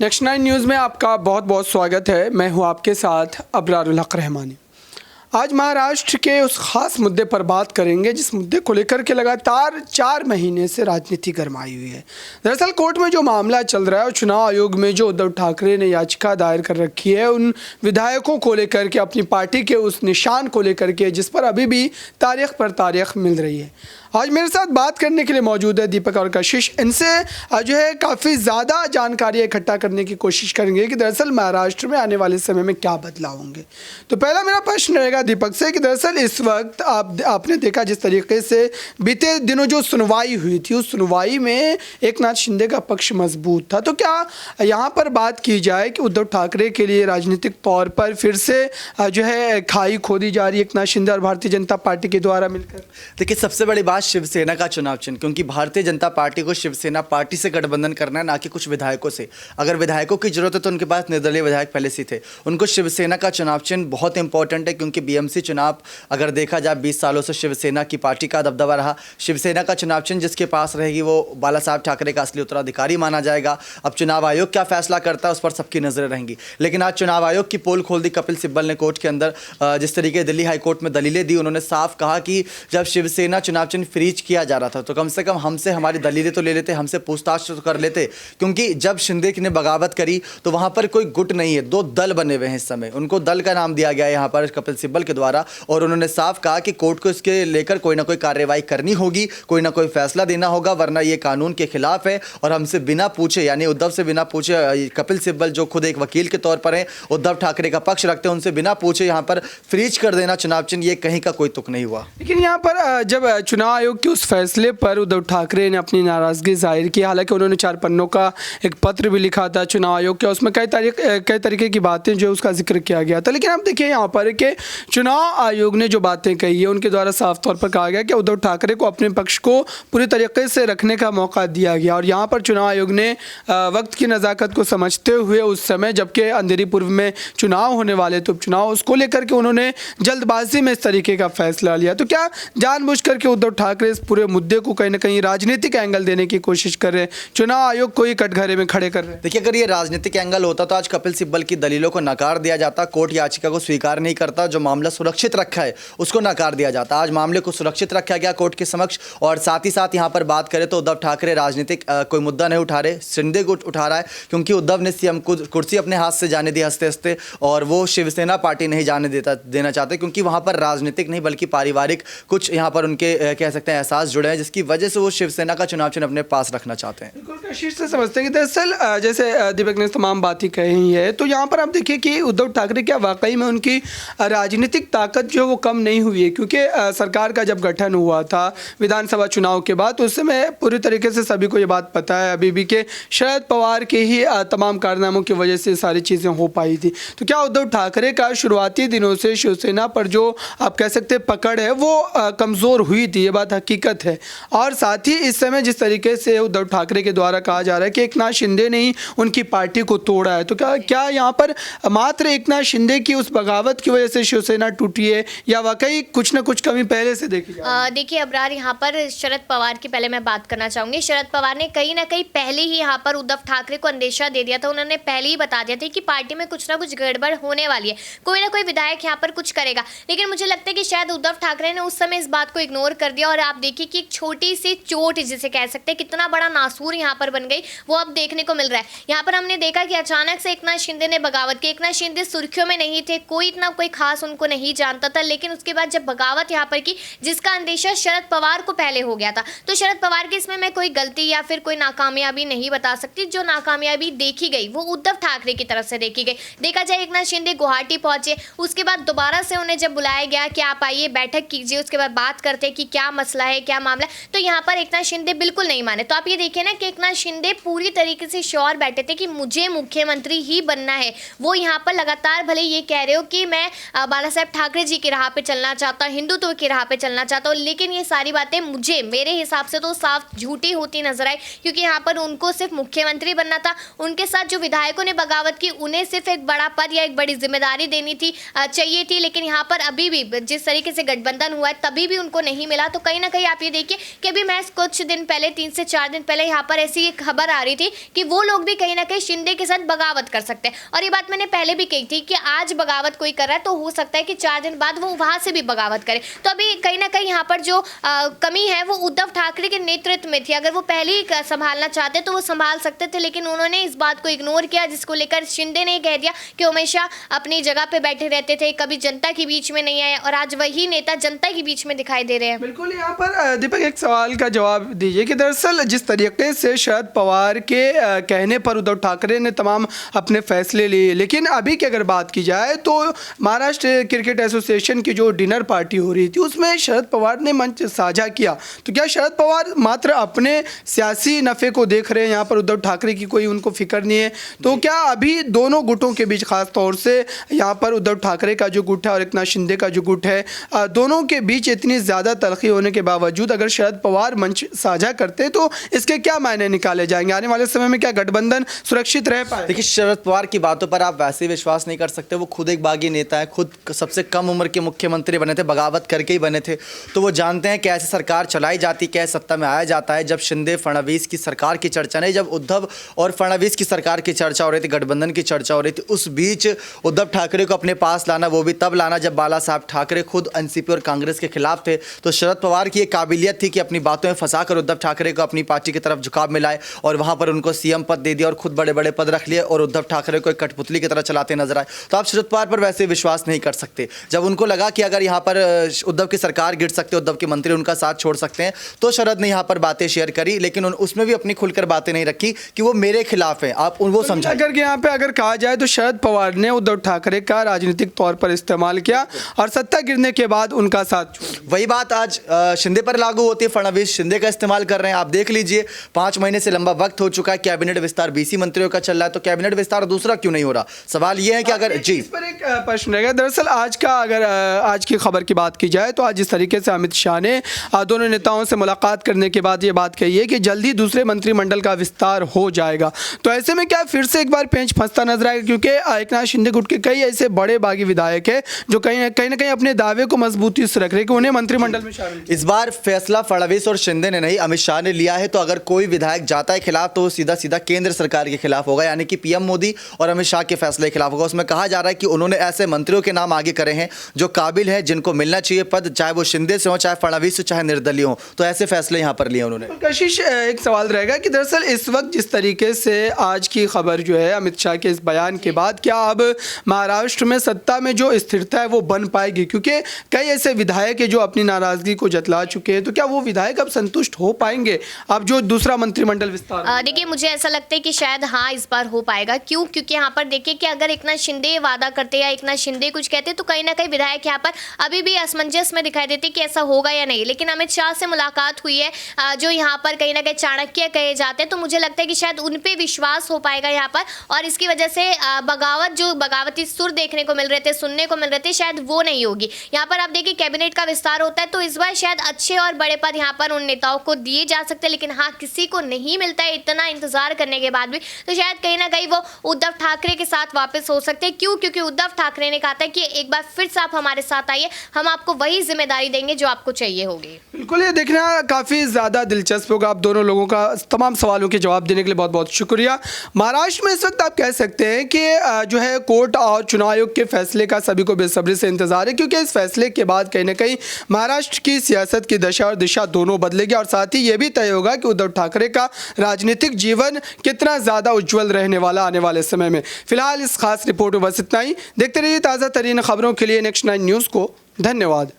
Next 9 news में आपका बहुत बहुत स्वागत है। मैं हूं आपके साथ अबरारुल हक रहमानी। आज महाराष्ट्र के उस खास मुद्दे पर बात करेंगे जिस मुद्दे को लेकर के लगातार 4 महीने से राजनीति गरमाई हुई है। दरअसल कोर्ट में जो मामला चल रहा है और चुनाव आयोग में जो उद्धव ठाकरे ने याचिका दायर कर रखी है उन विधायकों को लेकर के, अपनी पार्टी के उस निशान को लेकर के, जिस पर अभी भी तारीख पर तारीख मिल रही है। आज मेरे साथ बात करने के लिए मौजूद है दीपक और कशिश। इनसे जो है काफ़ी ज़्यादा जानकारी इकट्ठा करने की कोशिश करेंगे कि दरअसल महाराष्ट्र में आने वाले समय में क्या बदलाव होंगे। तो पहला मेरा प्रश्न रहेगा दीपक से कि दरअसल इस वक्त आपने देखा जिस तरीके से बीते दिनों जो सुनवाई हुई थी, उस सुनवाई में एकनाथ शिंदे का पक्ष मजबूत था। तो क्या यहाँ पर बात की जाए कि उद्धव ठाकरे के लिए राजनीतिक तौर पर फिर से जो है खाई खोदी जा रही है एकनाथ शिंदे और भारतीय जनता पार्टी के द्वारा मिलकर? देखिए, सबसे बड़ी बात शिवसेना का चुनाव चिन्ह, क्योंकि भारतीय जनता पार्टी को शिवसेना पार्टी से गठबंधन करना है, ना कि कुछ विधायकों से। अगर विधायकों की जरूरत है तो उनके पास निर्दलीय विधायक पहले से थे। उनको शिवसेना का चुनाव चिन्ह बहुत इंपॉर्टेंट है, क्योंकि बीएमसी चुनाव अगर देखा जाए 20 सालों से शिवसेना की पार्टी का दबदबा रहा। शिवसेना का चुनाव चिन्ह जिसके पास रहेगी वो बाला साहब ठाकरे का असली उत्तराधिकारी माना जाएगा। अब चुनाव आयोग क्या फैसला करता है उस पर सबकी नजरें रहेंगी। लेकिन आज चुनाव आयोग की पोल खोल दी कपिल सिब्बल ने कोर्ट के अंदर। जिस तरीके दिल्ली हाईकोर्ट में दलीलें दी, उन्होंने साफ कहा कि जब शिवसेना चुनाव चिन्ह फ्रीज किया जा रहा था तो कम से कम हमसे हमारी दलीलें तो ले लेते, हमसे पूछताछ तो कर लेते। क्योंकि जब शिंदे ने बगावत करी तो वहां पर कोई गुट नहीं है, 2 दल बने हुए हैं इस समय। उनको दल का नाम दिया गया है यहाँ पर कपिल सिब्बल के द्वारा, और उन्होंने साफ कहा कि कोर्ट को इसके लेकर कोई ना कोई कार्रवाई करनी होगी, कोई ना कोई फैसला देना होगा, वरना ये कानून के खिलाफ है। और हमसे बिना पूछे, यानी उद्धव से बिना पूछे, कपिल सिब्बल जो खुद एक वकील के तौर पर है, उद्धव ठाकरे का पक्ष रखते हैं, उनसे बिना पूछे यहाँ पर फ्रीज कर देना चुनाव चिन्ह, ये कहीं का कोई तुक नहीं हुआ। लेकिन यहाँ पर जब चुनाव आयोग के उस फैसले पर उद्धव ठाकरे ने अपनी नाराजगी जाहिर की, हालांकि उन्होंने 4 पन्नों का एक पत्र भी लिखा था चुनाव आयोग के, उसमें कई तरीके की बातें जो उसका जिक्र किया गया था। लेकिन अब देखिए यहाँ पर कि चुनाव आयोग ने जो बातें कही है उनके द्वारा साफ तौर पर कहा गया कि उद्धव ठाकरे को अपने पक्ष को पूरी तरीके से रखने का मौका दिया गया। और यहाँ पर चुनाव आयोग ने वक्त की नज़ाकत को समझते हुए उस समय जबकि अंधेरी पूर्व में चुनाव होने वाले तो उपचुनाव, उसको लेकर के उन्होंने जल्दबाजी में इस तरीके का फैसला लिया। तो क्या जानबूझ करके उद्धव ठाकरे इस पूरे मुद्दे को कहीं ना कहीं राजनीतिक एंगल देने की कोशिश कर रहे हैं, चुनाव आयोग को ही कटघरे में खड़े कर रहे हैं? देखिए, अगर ये राजनीतिक एंगल होता तो आज कपिल सिब्बल की दलीलों को नकार दिया जाता, कोर्ट याचिका को स्वीकार नहीं करता, जो मामला सुरक्षित रखा है उसको नकार दिया जाता। आज मामले को सुरक्षित रखा गया कोर्ट के समक्ष। और साथ ही साथ यहाँ पर बात करें तो उद्धव ठाकरे राजनीतिक कोई मुद्दा नहीं उठा रहे, शिंदे को उठा रहा है, क्योंकि उद्धव ने सीएम कुर्सी अपने हाथ से जाने दी हंसते हंसते, और वो शिवसेना पार्टी नहीं जाने देना चाहते, क्योंकि वहाँ पर राजनीतिक नहीं बल्कि पारिवारिक कुछ यहाँ पर उनके कह सकते हैं एहसास जुड़े हैं, जिसकी वजह से वो शिवसेना का चुनाव चिन्ह अपने पास रखना चाहते हैं। बिल्कुल कशिश से समझते हैं कि दरअसल जैसे दीपक ने तमाम बातें कही है, तो यहाँ पर आप देखिए कि उद्धव ठाकरे क्या वाकई में उनकी राजनीतिक ताकत जो वो कम नहीं हुई है? क्योंकि सरकार का जब गठन हुआ था विधानसभा चुनाव के बाद, उस समय पूरी तरीके से सभी को ये बात पता है अभी भी कि शरद पवार के ही तमाम कारनामों की वजह से सारी चीज़ें हो पाई थी। तो क्या उद्धव ठाकरे का शुरुआती दिनों से शिवसेना पर जो आप कह सकते पकड़ है वो कमज़ोर हुई थी, ये बात हकीकत है। और साथ ही इस समय जिस तरीके से उद्धव ठाकरे के द्वारा कहा जा रहा है कि एकनाथ शिंदे ने ही उनकी पार्टी को तोड़ा है, तो क्या यहाँ पर मात्र एकनाथ शिंदे की उस बगावत की वजह से शिवसेना टूटी है या वाकई कुछ ना कुछ कमी पहले से देखी जाए? देखिए अबरार, यहाँ पर शरद पवार की पहले मैं बात करना चाहूँगी। शरद पवार ने कहीं ना कहीं पहले ही यहाँ पर उद्धव ठाकरे को अंदेशा दे दिया था। उन्होंने पहले ही बता दिया था कि पार्टी में कुछ ना कुछ गड़बड़ होने वाली है, कोई ना कोई विधायक यहाँ पर कुछ करेगा। लेकिन मुझे लगता है कि शायद उद्धव ठाकरे ने उस समय इस बात को इग्नोर कर दिया, और आप देखिए कि एक छोटी सी चोट जिसे कह सकते हैं कितना बड़ा नासूर यहाँ पर बन गई, वो अब देखने को मिल रहा है। यहाँ पर हमने देखा कि अचानक से एकनाथ शिंदे ने बगावत की। एकनाथ शिंदे सुर्खियों में नहीं थे, कोई इतना कोई खास उनको नहीं जानता था, लेकिन उसके बाद जब बगावत यहाँ पर की जिसका अंदेशा शरद पवार को पहले हो गया था, तो शरद पवार की इसमें मैं कोई गलती या फिर कोई नाकामयाबी नहीं बता सकती। जो नाकामयाबी देखी गई वो उद्धव ठाकरे की तरफ से देखी गई। देखा जाए एकनाथ शिंदे गुवाहाटी पहुंचे, उसके बाद दोबारा से उन्हें जब बुलाया गया कि आप आइए बैठक कीजिए, उसके बाद बात करते कि क्या मसला है क्या मामला, तो यहाँ पर एकनाथ शिंदे बिल्कुल नहीं माने। तो आप ये देखिए ना कि एकनाथ शिंदे पूरी तरीके से श्योर बैठे थे कि मुझे मुख्यमंत्री ही बनना है। वो यहाँ पर लगातार भले ये कह रहे हो कि मैं बाला साहब ठाकरे जी की राह पे चलना चाहता हूँ, हिंदुत्व की राह पे चलना चाहता हूँ, लेकिन ये सारी बातें मुझे मेरे हिसाब से तो साफ झूठी होती नजर आई, क्योंकि यहाँ पर उनको सिर्फ मुख्यमंत्री बनना था। उनके साथ जो विधायकों ने बगावत की उन्हें सिर्फ एक बड़ा पद या एक बड़ी जिम्मेदारी देनी थी चाहिए थी, लेकिन यहाँ पर अभी भी जिस तरीके से गठबंधन हुआ है तभी भी उनको नहीं मिला। तो कहीं कहीं ना कहीं आप ये देखिए कि अभी मैं कुछ दिन पहले 3 से 4 दिन पहले यहाँ पर ऐसी एक खबर आ रही थी कि वो लोग भी कहीं ना कहीं शिंदे के साथ बगावत कर सकते हैं। और ये बात मैंने पहले भी कही थी कि आज बगावत कोई कर रहा है तो हो सकता है कि 4 दिन बाद वो वहाँ से भी बगावत करे। तो अभी कहीं ना कहीं यहाँ पर जो कमी है वो उद्धव ठाकरे के नेतृत्व में थी। अगर वो पहले ही संभालना चाहते तो वो संभाल सकते थे, लेकिन उन्होंने इस बात को इग्नोर किया, जिसको लेकर शिंदे ने कह दिया कि हमेशा अपनी जगह पे बैठे रहते थे, कभी जनता के बीच में नहीं आए, और आज वही नेता जनता के बीच में दिखाई दे रहे हैं। बिल्कुल। यहाँ पर दीपक एक सवाल का जवाब दीजिए कि दरअसल जिस तरीके से शरद पवार के कहने पर उद्धव ठाकरे ने तमाम अपने फैसले लिए, लेकिन अभी की अगर बात की जाए तो महाराष्ट्र क्रिकेट एसोसिएशन की जो डिनर पार्टी हो रही थी उसमें शरद पवार ने मंच साझा किया। तो क्या शरद पवार मात्र अपने सियासी नफ़े को देख रहे हैं, यहाँ पर उद्धव ठाकरे की कोई उनको फिक्र नहीं है? तो क्या अभी दोनों गुटों के बीच, खास तौर से यहाँ पर उद्धव ठाकरे का जो गुट है और एकनाथ शिंदे का जो गुट है, दोनों के बीच इतनी ज़्यादा तलखी होने के बावजूद अगर शरद पवार मंच साझा करते तो इसके क्या मायने निकाले जाएंगे? आने वाले समय में क्या गठबंधन सुरक्षित रह पाए? देखिए, शरद पवार की बातों पर आप वैसे ही विश्वास नहीं कर सकते। वो खुद एक बागी नेता है, खुद सबसे कम उम्र के मुख्यमंत्री बने थे, बगावत करके ही बने थे। तो वो जानते हैं कैसे सरकार चलाई जाती, कैसे सत्ता में आया जाता है। जब शिंदे फडणवीस की सरकार की चर्चा नहीं, जब उद्धव और फडणवीस की सरकार की चर्चा हो रही थी, गठबंधन की चर्चा हो रही थी, उस बीच उद्धव ठाकरे को अपने पास लाना, वो भी तब लाना जब बाला साहब ठाकरे खुद एनसीपी और कांग्रेस के खिलाफ थे। तो शरद पवार की एक काबिलियत थी कि अपनी बातों में फंसाकर उद्धव ठाकरे को अपनी पार्टी की तरफ झुकाव मिलाए और वहां पर उनको सीएम पद दे दिया और खुद बड़े बड़े पद रख लिए और उद्धव ठाकरे को एक कठपुतली की तरह चलाते नजर आए। तो आप शरद पवार पर वैसे विश्वास नहीं कर सकते। जब उनको लगा कि अगर यहाँ पर उद्धव की सरकार गिर सकती है, उद्धव के मंत्री उनका साथ छोड़ सकते हैं, तो शरद ने यहाँ पर बातें शेयर करी, लेकिन उसमें भी अपनी खुलकर बातें नहीं रखी कि वो मेरे खिलाफ है। आप वो समझा, अगर यहाँ पे अगर कहा जाए तो शरद पवार ने उद्धव ठाकरे का राजनीतिक तौर पर इस्तेमाल किया और सत्ता गिरने के बाद उनका साथ। वही बात आज शिंदे पर लागू होती है। फडणवीस शिंदे का इस्तेमाल कर रहे हैं। आप देख लीजिए, 5 महीने से लंबा वक्त हो चुका है, कैबिनेट विस्तार 20 मंत्रियों का चल रहा है, तो कैबिनेट विस्तार दूसरा क्यों नहीं हो रहा? सवाल यह है कि अगर जी इस पर एक प्रश्न रहेगा। दरअसल आज की खबर की बात की जाए तो आज जिस तरीके से अमित शाह ने दोनों नेताओं से मुलाकात करने के बाद ये बात कही है कि जल्दी दूसरे मंत्रिमंडल का विस्तार हो जाएगा, तो ऐसे में क्या फिर से एक बार पेंच फंसता नजर आएगा? क्योंकि एकनाथ शिंदे गुट के कई ऐसे बड़े बागी विधायक है जो कहीं ना कहीं अपने दावे को मजबूती से रख रहे हैं कि उन्हें मंत्रिमंडल में शामिल। इस बार फैसला फडणवीस और शिंदे ने नहीं, अमित शाह ने लिया है। तो अगर कोई विधायक जाता है खिलाफ तो वो सीधा सीधा केंद्र सरकार के खिलाफ होगा, यानी कि पीएम मोदी और अमित शाह के फैसले के खिलाफ होगा। उसमें कहा जा रहा है कि उन्होंने ऐसे मंत्रियों के नाम आगे करे हैं जो काबिल हैं, जिनको मिलना चाहिए पद, चाहे वो शिंदे से हो, चाहे फडणवीस से, चाहे निर्दलीय हो। तो ऐसे फैसले यहाँ पर लिए उन्होंने। कशिश, एक सवाल रहेगा कि दरअसल इस वक्त जिस तरीके से आज की खबर जो है अमित शाह के इस बयान के बाद, क्या अब महाराष्ट्र में सत्ता में जो स्थिरता है वो बन पाएगी? क्योंकि कई ऐसे विधायक है जो अपनी नाराजगी को जतला चुके हैं, तो क्या वो विधायक अब संतुष्ट हो पाएंगे अब जो दूसरा मंत्रिमंडल विस्तार? देखिए, मुझे ऐसा लगता है कि शायद हाँ इस बार हो पाएगा। क्यों? क्योंकि यहाँ पर देखिए कि अगर एकनाथ शिंदे वादा करते या एकनाथ शिंदे कुछ कहते तो कहीं ना कहीं विधायक यहाँ पर अभी भी असमंजस में दिखाई देते कि ऐसा होगा या नहीं। लेकिन अमित शाह से मुलाकात हुई है, जो यहाँ पर कहीं ना कहीं चाणक्य कहे जाते हैं, तो मुझे लगता है कि शायद उन पे विश्वास हो पाएगा यहाँ पर, और इसकी वजह से जो बगावती सुर देखने को मिल रहे थे, सुनने को मिल रहे थे, शायद वो नहीं होगी। यहाँ पर आप देखिए कैबिनेट का विस्तार होता है तो इस बार शायद अच्छे और बड़े पद यहाँ पर उन नेताओं को दिए जा सकते हैं। लेकिन हाँ, किसी को नहीं मिलता है इतना इंतजार करने के बाद भी, तो शायद कहीं ना कहीं वो उद्धव ठाकरे के साथ वापस हो सकते हैं। क्यों? क्योंकि उद्धव ठाकरे ने कहा था कि एक बार फिर से आप हमारे साथ आइए, हम आपको वही जिम्मेदारी देंगे जो आपको चाहिए होगी। बिल्कुल, ये देखना काफ़ी ज़्यादा दिलचस्प होगा। आप दोनों लोगों का तमाम सवालों के जवाब देने के लिए बहुत बहुत शुक्रिया। महाराष्ट्र में इस वक्त आप कह सकते हैं कि जो है कोर्ट और चुनाव आयोग के फैसले का सभी को बेसब्री से इंतजार है, क्योंकि इस फैसले के बाद कहीं ना कहीं महाराष्ट्र की सियासत की दशा और दिशा दोनों बदलेगी और साथ ही ये भी तय होगा कि उद्धव ठाकरे का राजनीतिक जीवन कितना ज़्यादा उज्जवल रहने वाला आने वाले समय में। फिलहाल इस खास रिपोर्ट में बस इतना ही। देखते रहिए ताज़ा तरीन खबरों के लिए नेक्स्ट 9 न्यूज़ को। धन्यवाद।